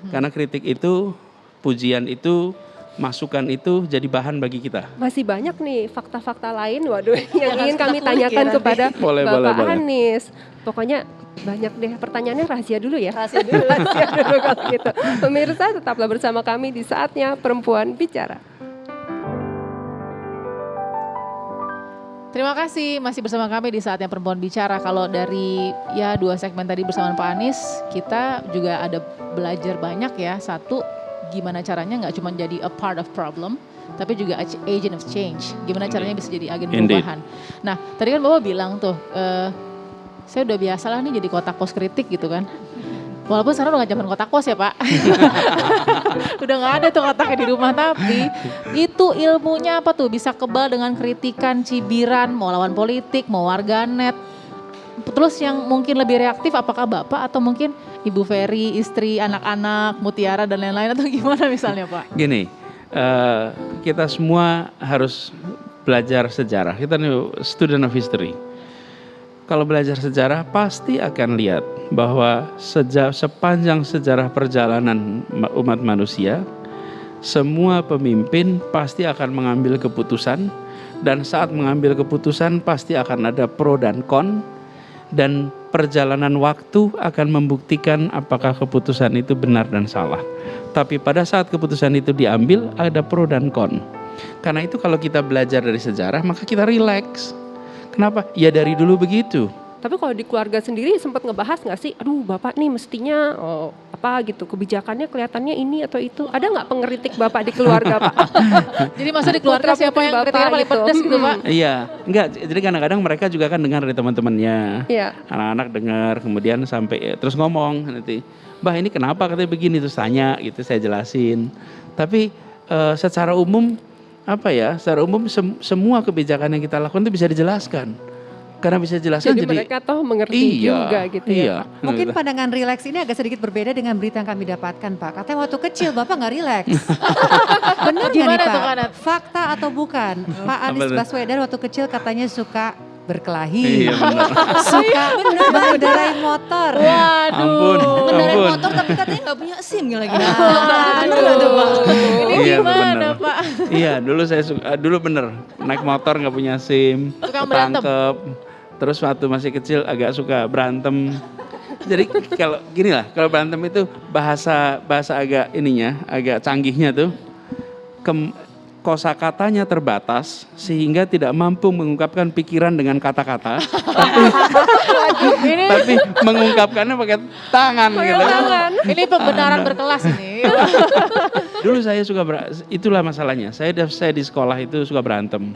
Speaker 5: Karena kritik itu, pujian itu, masukan itu jadi bahan bagi kita.
Speaker 3: Masih banyak nih fakta-fakta lain waduh yang ingin kami tanyakan kepada
Speaker 5: Boleh.
Speaker 3: Bapak Anies. Pokoknya banyak deh pertanyaannya rahasia dulu ya.
Speaker 4: Rahasia dulu.
Speaker 3: Rahasia dulu kalau gitu. Pemirsa tetaplah bersama kami di Saatnya Perempuan Bicara.
Speaker 1: Terima kasih masih bersama kami di Saatnya Perempuan Bicara. Kalau dari 2 segmen tadi bersama Pak Anies, kita juga ada belajar banyak ya. Satu, gimana caranya nggak cuma jadi a part of problem, tapi juga agent of change. Gimana caranya bisa jadi agen perubahan. Nah, tadi kan Bapak bilang tuh, saya udah biasa lah nih jadi kotak pos kritik gitu kan. Walaupun sekarang udah gak zaman kotak pos ya Pak. Udah gak ada tuh kotaknya di rumah. Tapi itu ilmunya apa tuh? Bisa kebal dengan kritikan, cibiran, mau lawan politik, mau warganet. Terus yang mungkin lebih reaktif apakah Bapak atau mungkin Ibu Ferry, istri, anak-anak, Mutiara dan lain-lain atau gimana misalnya Pak?
Speaker 5: Gini, kita semua harus belajar sejarah. Kita nih student of history. Kalau belajar sejarah pasti akan lihat bahwa sepanjang sejarah perjalanan umat manusia, semua pemimpin pasti akan mengambil keputusan, dan saat mengambil keputusan pasti akan ada pro dan kon, dan perjalanan waktu akan membuktikan apakah keputusan itu benar dan salah. Tapi pada saat keputusan itu diambil ada pro dan kon. Karena itu kalau kita belajar dari sejarah maka kita rileks. Kenapa? Ya dari dulu begitu.
Speaker 3: Tapi kalau di keluarga sendiri sempat ngebahas nggak sih? Aduh Bapak nih mestinya apa gitu, kebijakannya kelihatannya ini atau itu. Ada nggak pengkritik Bapak di keluarga Pak?
Speaker 1: Jadi maksudnya di keluarga siapa yang
Speaker 3: Bapak
Speaker 1: kritiknya paling
Speaker 3: gitu.
Speaker 1: pedas gitu Pak?
Speaker 5: Iya, enggak. Jadi kadang-kadang mereka juga kan dengar dari teman-temannya.
Speaker 3: Iya.
Speaker 5: Anak-anak dengar, kemudian sampai terus ngomong nanti, Mbah ini kenapa katanya begini, terus tanya gitu, saya jelasin. Tapi secara umum secara umum semua kebijakan yang kita lakukan itu bisa dijelaskan. Karena bisa dijelaskan
Speaker 3: Jadi mereka toh mengerti juga gitu ya. Pak.
Speaker 2: Mungkin pandangan rileks ini agak sedikit berbeda dengan berita yang kami dapatkan Pak. Katanya waktu kecil Bapak nggak rileks. Benar nggak nih
Speaker 1: Gimana
Speaker 2: Pak?
Speaker 1: tuh, Kanat?
Speaker 2: Fakta atau bukan? Pak Anies
Speaker 5: tuh?
Speaker 2: Baswedan waktu kecil katanya suka berkelahi.
Speaker 5: Iya benar.
Speaker 2: Suka mengendarai motor.
Speaker 5: Ampun,
Speaker 4: Mengendarai
Speaker 5: ampun.
Speaker 4: motor tapi katanya nggak punya SIM lagi.
Speaker 2: Nah,
Speaker 4: Bener nggak tuh Pak?
Speaker 1: Ini
Speaker 5: Iya,
Speaker 1: gimana
Speaker 5: bener.
Speaker 1: Pak?
Speaker 5: Iya, dulu bener naik motor nggak punya SIM,
Speaker 1: Suka berantem.
Speaker 5: ketangkep. Terus waktu masih kecil agak suka berantem. Jadi kalau gini lah, kalau berantem itu bahasa agak agak canggihnya tuh kosakatanya terbatas sehingga tidak mampu mengungkapkan pikiran dengan kata-kata, tapi mengungkapkannya pakai tangan gitu.
Speaker 1: Ini pembenaran berkelas ini.
Speaker 5: Dulu saya suka itulah masalahnya. Saya di sekolah itu suka berantem.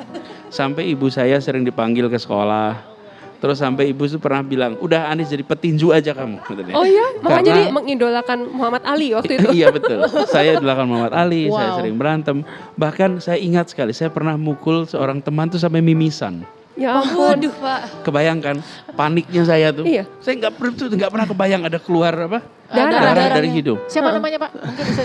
Speaker 5: Sampai ibu saya sering dipanggil ke sekolah. Terus sampai ibu itu pernah bilang, udah Anies jadi petinju aja kamu.
Speaker 3: Oh iya, Bapak
Speaker 5: Karena-
Speaker 3: jadi mengidolakan Muhammad Ali waktu itu.
Speaker 5: Iya betul. Saya idolakan Muhammad Ali, saya
Speaker 1: Wow.
Speaker 5: sering berantem. Bahkan saya ingat sekali, saya pernah mukul seorang teman tuh sampai mimisan.
Speaker 3: Ya ampun.
Speaker 4: Waduh Pak.
Speaker 5: Kebayangkan paniknya saya tuh.
Speaker 3: Iya.
Speaker 5: Saya nggak pernah kebayang ada keluar
Speaker 1: Darah.
Speaker 5: darah dari hidung.
Speaker 1: Siapa namanya Pak? Mungkin bisa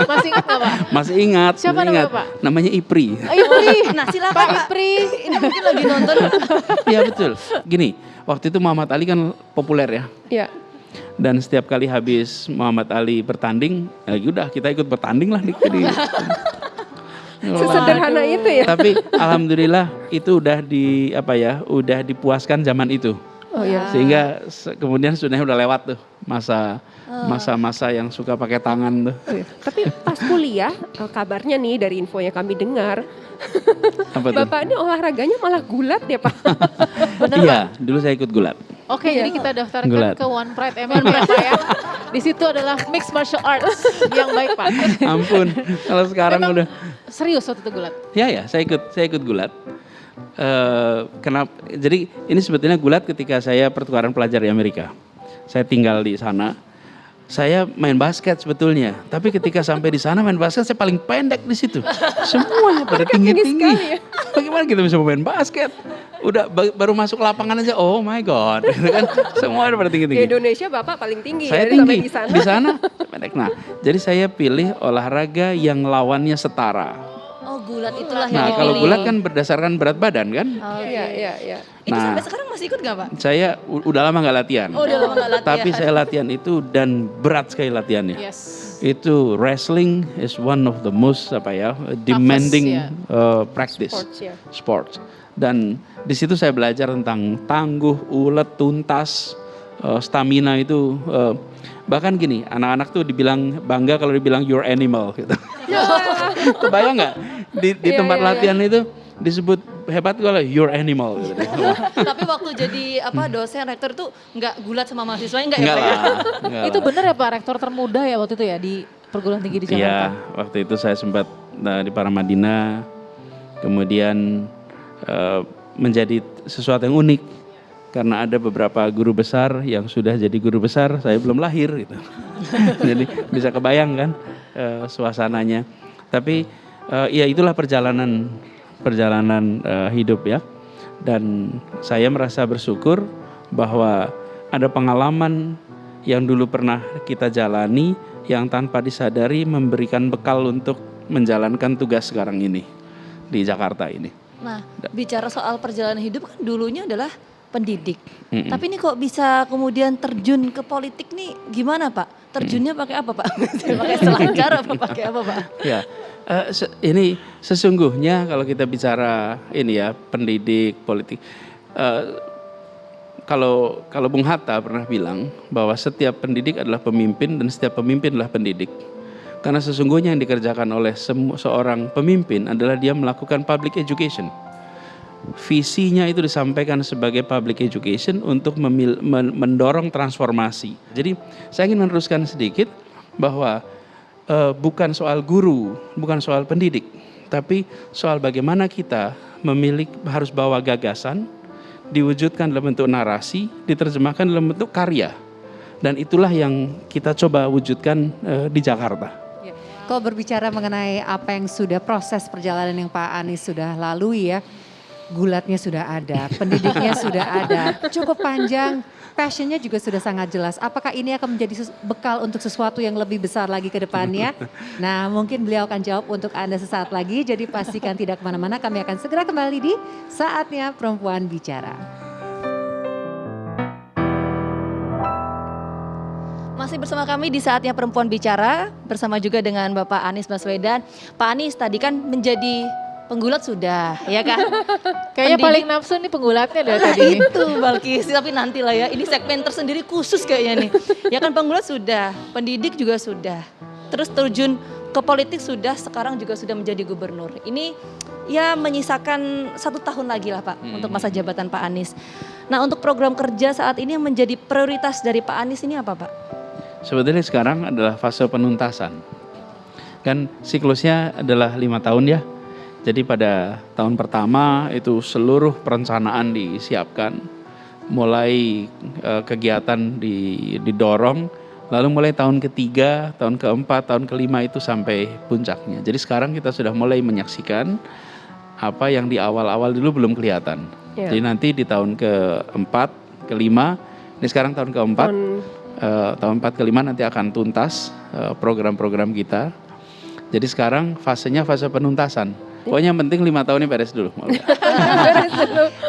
Speaker 1: masih ingat nggak Pak?
Speaker 5: Masih ingat.
Speaker 1: Siapa
Speaker 5: masih
Speaker 1: namanya,
Speaker 5: ingat.
Speaker 1: Pak?
Speaker 5: Namanya Ipri.
Speaker 1: Ipri.
Speaker 4: Nah silakan
Speaker 1: Pak
Speaker 4: Pak.
Speaker 1: Ipri.
Speaker 4: Ini mungkin lagi nonton.
Speaker 5: Iya betul. Gini, waktu itu Muhammad Ali kan populer ya.
Speaker 3: Iya.
Speaker 5: Dan setiap kali habis Muhammad Ali bertanding, ya udah kita ikut bertanding lah di
Speaker 3: Sesederhana itu ya.
Speaker 5: Tapi alhamdulillah itu udah udah dipuaskan zaman itu.
Speaker 3: Oh iya.
Speaker 5: Sehingga kemudian sudah lewat tuh masa-masa yang suka pakai tangan tuh.
Speaker 3: Oh iya. Tapi pas kuliah, kabarnya nih dari info yang kami dengar,
Speaker 5: Apa tuh?
Speaker 3: Bapak ini olahraganya malah gulat ya Pak.
Speaker 5: Iya, dulu saya ikut gulat.
Speaker 1: Oke, jadi kita daftarkan
Speaker 5: Gulat.
Speaker 1: ke One Pride MMA ya Pak ya. Di situ adalah mixed martial arts yang baik Pak.
Speaker 5: Ampun, kalau sekarang
Speaker 1: Memang
Speaker 5: udah
Speaker 1: serius waktu itu gulat.
Speaker 5: ya saya ikut gulat. Kenapa? Jadi ini sebetulnya gulat ketika saya pertukaran pelajar di Amerika. Saya tinggal di sana. Saya main basket sebetulnya, tapi ketika sampai di sana main basket saya paling pendek di situ. Semuanya pada tinggi-tinggi. Bagaimana kita bisa main basket? Udah baru masuk lapangan aja, oh my god, gitu kan? Semua udah pada
Speaker 3: Di
Speaker 5: tinggi-tinggi.
Speaker 3: Indonesia Bapak paling tinggi
Speaker 5: Saya
Speaker 3: ya,
Speaker 5: tinggi
Speaker 3: sampai di sana.
Speaker 5: di sana pendek. Nah, jadi saya pilih olahraga yang lawannya setara.
Speaker 4: Oh gulat itulah yang
Speaker 5: Nah,
Speaker 4: dipilih.
Speaker 5: kalau gulat kan berdasarkan berat badan kan?
Speaker 3: Iya, iya, iya.
Speaker 4: Itu
Speaker 5: Nah.
Speaker 4: sampai sekarang masih ikut gak Pak?
Speaker 5: Saya udah lama nggak latihan.
Speaker 4: Oh udah lama gak latihan.
Speaker 5: Tapi saya latihan itu dan berat sekali latihannya.
Speaker 1: Yes.
Speaker 5: Itu wrestling is one of the most demanding
Speaker 1: ya.
Speaker 5: practice
Speaker 3: Sports ya.
Speaker 5: sports. Dan di situ saya belajar tentang tangguh, ulet, tuntas, stamina itu. Bahkan gini, anak-anak tuh dibilang bangga kalau dibilang your animal gitu. Kebayang nggak di
Speaker 3: Iya,
Speaker 5: tempat
Speaker 3: iya,
Speaker 5: latihan itu disebut hebat kalau your animal gitu.
Speaker 4: Tapi waktu jadi dosen rektor tuh nggak gulat sama mahasiswanya nggak ya
Speaker 5: Enggak
Speaker 4: Pak?
Speaker 5: lah. enggak
Speaker 1: Itu
Speaker 5: lah.
Speaker 1: benar ya Pak, rektor termuda ya waktu itu ya di perguruan tinggi di
Speaker 5: Iya,
Speaker 1: Jakarta.
Speaker 5: waktu itu saya sempat di Paramadina, kemudian menjadi sesuatu yang unik karena ada beberapa guru besar yang sudah jadi guru besar, saya belum lahir gitu. Jadi bisa kebayang kan suasananya. Tapi ya itulah perjalanan hidup ya. Dan saya merasa bersyukur bahwa ada pengalaman yang dulu pernah kita jalani yang tanpa disadari memberikan bekal untuk menjalankan tugas sekarang ini di Jakarta ini.
Speaker 4: Nah bicara soal perjalanan hidup kan dulunya adalah pendidik.
Speaker 5: Mm-mm.
Speaker 4: Tapi ini kok bisa kemudian terjun ke politik nih gimana Pak? Terjunnya pakai apa Pak? Pakai selancar apa pakai apa Pak?
Speaker 5: Ya, ini sesungguhnya kalau kita bicara ini ya pendidik politik, kalau Bung Hatta pernah bilang bahwa setiap pendidik adalah pemimpin dan setiap pemimpin adalah pendidik. Karena sesungguhnya yang dikerjakan oleh seorang pemimpin adalah dia melakukan public education. visinya itu disampaikan sebagai public education untuk mendorong transformasi. Jadi saya ingin meneruskan sedikit bahwa bukan soal guru, bukan soal pendidik, tapi soal bagaimana kita harus bawa gagasan, diwujudkan dalam bentuk narasi, diterjemahkan dalam bentuk karya. Dan itulah yang kita coba wujudkan di Jakarta.
Speaker 2: Kalau berbicara mengenai apa yang sudah proses perjalanan yang Pak Anies sudah lalui ya, gulatnya sudah ada, pendidiknya sudah ada, cukup panjang, passionnya juga sudah sangat jelas. Apakah ini akan menjadi bekal untuk sesuatu yang lebih besar lagi ke depannya? Nah, mungkin beliau akan jawab untuk Anda sesaat lagi, jadi pastikan tidak kemana-mana, kami akan segera kembali di Saatnya Perempuan Bicara.
Speaker 4: Masih bersama kami di Saatnya Perempuan Bicara, bersama juga dengan Bapak Anies Baswedan. Pak Anies tadi kan menjadi penggulat sudah, ya kan?
Speaker 1: Kayaknya paling nafsu nih penggulatnya dari tadi.
Speaker 4: Itu Balkis, tapi nanti lah ya, ini segmen tersendiri khusus kayaknya nih. Ya kan penggulat sudah, pendidik juga sudah, terus terjun ke politik sudah, sekarang juga sudah menjadi gubernur. Ini ya menyisakan 1 tahun lagi lah Pak untuk masa jabatan Pak Anies. Nah untuk program kerja saat ini yang menjadi prioritas dari Pak Anies ini apa Pak?
Speaker 5: Sebetulnya sekarang adalah fase penuntasan. Kan siklusnya adalah 5 tahun ya. Jadi pada tahun pertama itu seluruh perencanaan disiapkan, mulai kegiatan didorong, lalu mulai tahun ketiga, tahun keempat, tahun kelima itu sampai puncaknya. Jadi sekarang kita sudah mulai menyaksikan apa yang di awal-awal dulu belum kelihatan. Jadi nanti di tahun keempat, kelima, ini sekarang tahun keempat, tahun 4 ke 5 nanti akan tuntas program-program kita. Jadi sekarang fasenya fase penuntasan. Pokoknya yang penting 5 tahunnya beres dulu.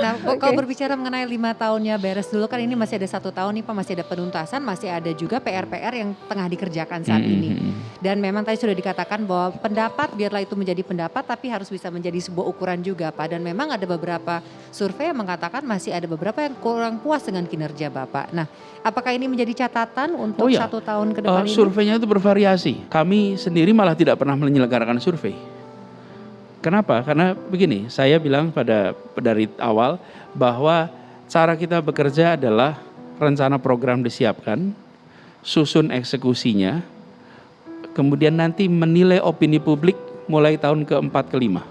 Speaker 2: Nah, kalau berbicara mengenai 5 tahunnya beres dulu, kan ini masih ada 1 tahun nih Pak, masih ada penuntasan, masih ada juga PR-PR yang tengah dikerjakan saat ini. Dan memang tadi sudah dikatakan bahwa pendapat, biarlah itu menjadi pendapat, tapi harus bisa menjadi sebuah ukuran juga Pak. Dan memang ada beberapa survei yang mengatakan masih ada beberapa yang kurang puas dengan kinerja Bapak. Nah, apakah ini menjadi catatan untuk 1 tahun ke depan ini?
Speaker 5: Surveinya itu bervariasi. Kami sendiri malah tidak pernah menyelenggarakan survei. Kenapa? Karena begini, saya bilang dari awal bahwa cara kita bekerja adalah rencana program disiapkan, susun eksekusinya, kemudian nanti menilai opini publik mulai tahun keempat kelima.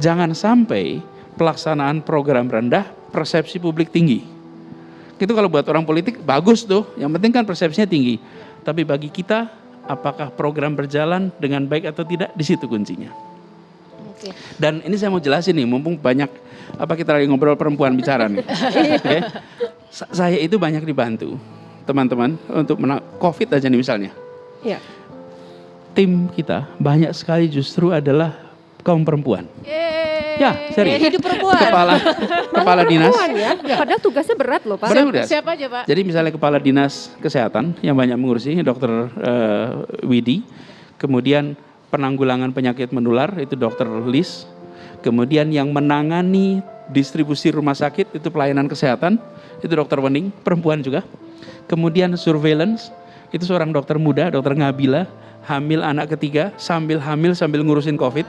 Speaker 5: Jangan sampai pelaksanaan program rendah, persepsi publik tinggi. Itu kalau buat orang politik bagus tuh, yang penting kan persepsinya tinggi. Tapi bagi kita, apakah program berjalan dengan baik atau tidak, di situ kuncinya. Dan ini saya mau jelasin nih, mumpung banyak kita lagi ngobrol perempuan bicara nih. Okay. Saya itu banyak dibantu teman-teman untuk COVID aja nih misalnya.
Speaker 3: Ya.
Speaker 5: Tim kita banyak sekali justru adalah kaum perempuan. Ya, serius.
Speaker 4: Hidup perempuan.
Speaker 5: Kepala dinas.
Speaker 3: Ya. Padahal tugasnya berat loh Pak.
Speaker 1: Siapa aja Pak?
Speaker 5: Jadi misalnya kepala dinas kesehatan yang banyak mengurusi, Dr. Widi, kemudian penanggulangan penyakit menular itu Dr. Lis, kemudian yang menangani distribusi rumah sakit itu pelayanan kesehatan itu Dr. Wening, perempuan juga. Kemudian surveillance itu seorang dokter muda, Dr. Ngabila, hamil anak ketiga, sambil hamil sambil ngurusin COVID,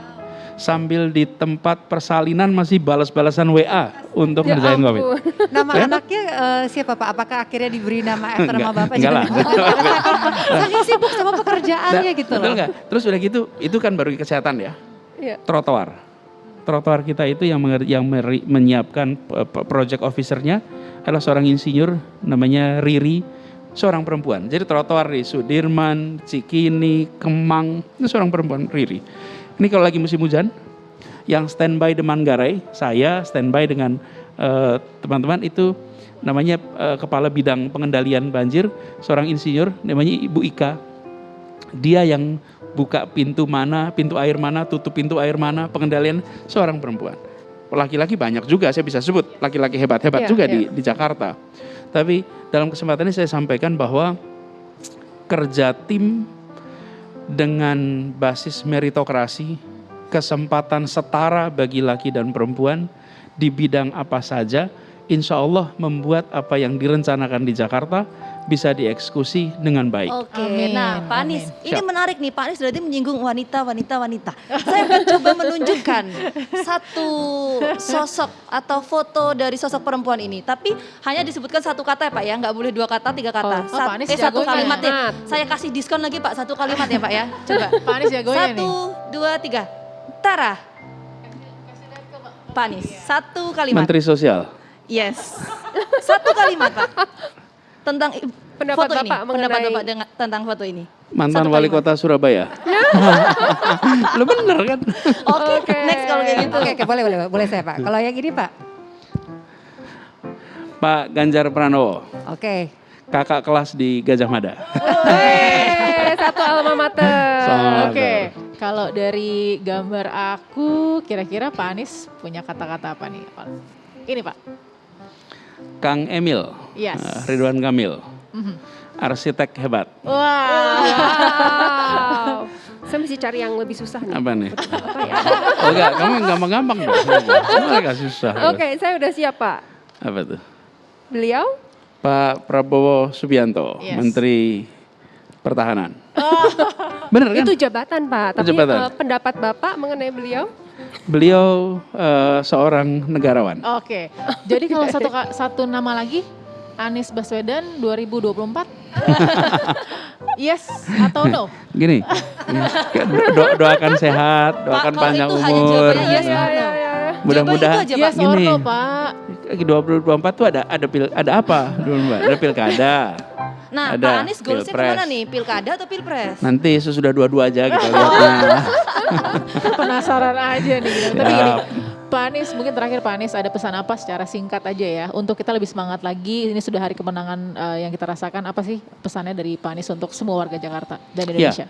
Speaker 5: sambil di tempat persalinan masih balas-balasan WA untuk ngerjain COVID.
Speaker 2: Nama anaknya siapa Pak? Apakah akhirnya diberi nama after nama Bapak?
Speaker 5: Enggak lah.
Speaker 2: Saking sibuk sama pekerjaannya gitu loh.
Speaker 5: Betul nggak? Terus udah gitu, itu kan baru kesehatan ya. Trotoar kita itu yang menyiapkan project officer-nya adalah seorang insinyur namanya Riri, seorang perempuan. Jadi trotoar di Sudirman, Cikini, Kemang, itu seorang perempuan, Riri. Ini kalau lagi musim hujan, yang standby di Manggarai, saya standby dengan teman-teman itu namanya kepala bidang pengendalian banjir, seorang insinyur namanya Ibu Ika. Dia yang buka pintu air mana, tutup pintu air mana, pengendalian, seorang perempuan. Laki-laki banyak juga, saya bisa sebut laki-laki hebat-hebat juga di Jakarta. Tapi dalam kesempatan ini saya sampaikan bahwa kerja tim dengan basis meritokrasi, kesempatan setara bagi laki dan perempuan di bidang apa saja, insya Allah membuat apa yang direncanakan di Jakarta bisa dieksekusi dengan baik.
Speaker 4: Oke,
Speaker 1: Amin,
Speaker 4: nah Pak Anies,
Speaker 1: amin.
Speaker 4: ini
Speaker 5: Siap.
Speaker 4: menarik nih. Pak Anies berarti menyinggung wanita. Saya akan coba menunjukkan satu sosok atau foto dari sosok perempuan ini. Tapi hanya disebutkan satu kata ya Pak ya, nggak boleh 2 kata, 3 kata.
Speaker 1: Pak Anies
Speaker 4: Satu
Speaker 1: jagonya.
Speaker 4: kalimat ya. Saya kasih diskon lagi Pak, 1 kalimat ya Pak ya. Coba.
Speaker 1: Pak Anies jagonya
Speaker 4: 1,
Speaker 1: nih.
Speaker 4: 2, 3. Tara. Pak Anies, 1 kalimat.
Speaker 5: Menteri Sosial.
Speaker 4: Yes. 1 kalimat Pak. Tentang
Speaker 3: Pendapat
Speaker 4: foto ini.
Speaker 3: Bapak
Speaker 4: Pendapat
Speaker 3: mengenai-
Speaker 4: Bapak tentang foto ini.
Speaker 5: Mantan
Speaker 4: 1
Speaker 5: wali
Speaker 4: kalimat.
Speaker 5: kota Surabaya. Lu bener kan?
Speaker 4: Oke, next kalau kayak gitu.
Speaker 2: Oke, boleh saya Pak. Kalau yang ini Pak.
Speaker 5: Pak Ganjar Pranowo,
Speaker 2: Oke.
Speaker 5: kakak kelas di Gajah Mada.
Speaker 3: Satu alma mater.
Speaker 5: Sama-
Speaker 1: Oke, kalau dari gambar aku, kira-kira Pak Anies punya kata-kata apa nih? Ini Pak.
Speaker 5: Kang Emil,
Speaker 1: Yes.
Speaker 5: Ridwan Kamil,
Speaker 1: Mhm.
Speaker 5: arsitek hebat.
Speaker 1: Wah.
Speaker 3: Wow. Saya mesti cari yang lebih susah nih.
Speaker 5: Apa nih?
Speaker 3: Apa ya?
Speaker 5: Oh enggak, kamu yang gampang-gampang dong. Mereka susah.
Speaker 3: Oke, saya udah siap Pak.
Speaker 5: Apa tuh?
Speaker 3: Beliau?
Speaker 5: Pak Prabowo Subianto,
Speaker 1: Yes.
Speaker 5: Menteri Pertahanan. Bener kan?
Speaker 3: Itu jabatan Pak. Tapi
Speaker 5: Jabatan.
Speaker 3: pendapat Bapak mengenai beliau?
Speaker 5: Beliau seorang negarawan.
Speaker 1: Oke. Jadi kalau satu nama lagi, Anies Baswedan 2024. Yes atau no?
Speaker 5: Gini, doakan sehat, doakan
Speaker 4: kalau
Speaker 5: panjang
Speaker 4: itu hanya
Speaker 5: umur.
Speaker 4: jawabannya yes
Speaker 5: Ya.
Speaker 4: or no.
Speaker 5: Mudah-mudahan
Speaker 4: Jawabannya itu aja,
Speaker 1: Yes or
Speaker 5: gini.
Speaker 1: no Pak?
Speaker 5: 2024 tuh ada apa? 2024? Ada pilkada.
Speaker 4: Nah,
Speaker 5: Ada
Speaker 4: Pak Anies goalsnya
Speaker 5: pilpres.
Speaker 4: kemana nih? Pilkada atau pilpres?
Speaker 5: Nanti sesudah dua-dua aja kita lihatnya.
Speaker 1: Penasaran aja nih. Tapi
Speaker 5: Ya.
Speaker 1: gini, Pak Anies, mungkin terakhir Pak Anies ada pesan apa secara singkat aja ya. Untuk kita lebih semangat lagi, ini sudah hari kemenangan yang kita rasakan. Apa sih pesannya dari Pak Anies untuk semua warga Jakarta dan Indonesia?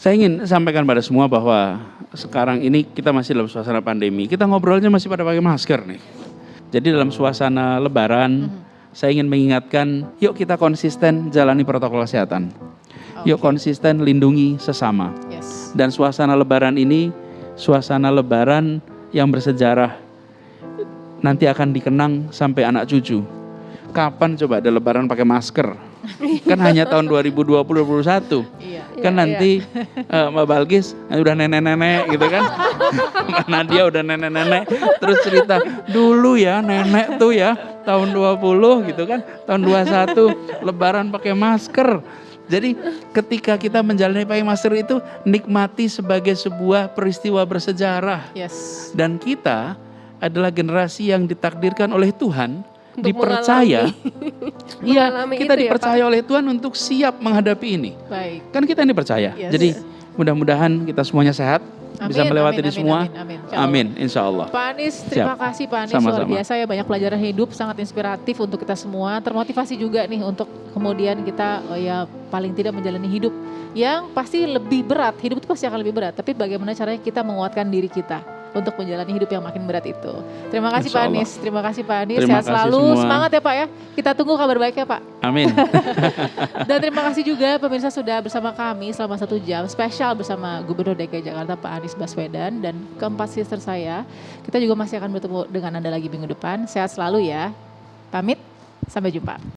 Speaker 5: Saya ingin sampaikan pada semua bahwa sekarang ini kita masih dalam suasana pandemi. Kita ngobrolnya masih pada pakai masker nih. Jadi dalam suasana lebaran, saya ingin mengingatkan, yuk kita konsisten jalani protokol kesehatan. Yuk konsisten lindungi sesama.
Speaker 1: Yes.
Speaker 5: Dan suasana lebaran ini, suasana lebaran yang bersejarah. Nanti akan dikenang sampai anak cucu. Kapan coba ada lebaran pakai masker? Kan hanya tahun 2020-2021.
Speaker 1: Iya.
Speaker 5: Kan nanti Mbak Balkis udah nenek-nenek gitu kan. Mbak Nadia udah nenek-nenek. Terus cerita, dulu ya nenek tuh ya tahun 20 gitu kan. Tahun 21 lebaran pakai masker. Jadi ketika kita menjalani pakai masker itu nikmati sebagai sebuah peristiwa bersejarah.
Speaker 1: Yes.
Speaker 5: Dan kita adalah generasi yang ditakdirkan oleh Tuhan,
Speaker 3: Untuk
Speaker 5: dipercaya. Iya,
Speaker 3: mengalami
Speaker 5: kita
Speaker 3: itu ya,
Speaker 5: dipercaya oleh Tuhan untuk siap menghadapi ini.
Speaker 1: Baik.
Speaker 5: Kan kita ini percaya.
Speaker 1: Yes.
Speaker 5: Jadi mudah-mudahan kita semuanya sehat, bisa melewati ini semua. Amin, insya Allah.
Speaker 1: Pak Anies, terima kasih Pak Anies, luar
Speaker 5: Sama-sama.
Speaker 1: biasa ya, banyak pelajaran hidup, sangat inspiratif untuk kita semua, termotivasi juga nih untuk kemudian kita ya paling tidak menjalani hidup yang pasti lebih berat, hidup itu pasti akan lebih berat, tapi bagaimana caranya kita menguatkan diri kita untuk menjalani hidup yang makin berat itu. Terima kasih Pak
Speaker 5: Insya Allah.
Speaker 1: Anies, terima kasih Pak Anies,
Speaker 5: Terima
Speaker 1: sehat
Speaker 5: kasih
Speaker 1: selalu,
Speaker 5: semua.
Speaker 1: semangat ya Pak ya, kita tunggu kabar baiknya Pak.
Speaker 5: Amin.
Speaker 1: Dan terima kasih juga pemirsa sudah bersama kami selama 1 jam spesial bersama Gubernur DKI Jakarta Pak Anies Baswedan dan keempat sister saya. Kita juga masih akan bertemu dengan Anda lagi minggu depan. Sehat selalu ya. Pamit, sampai jumpa.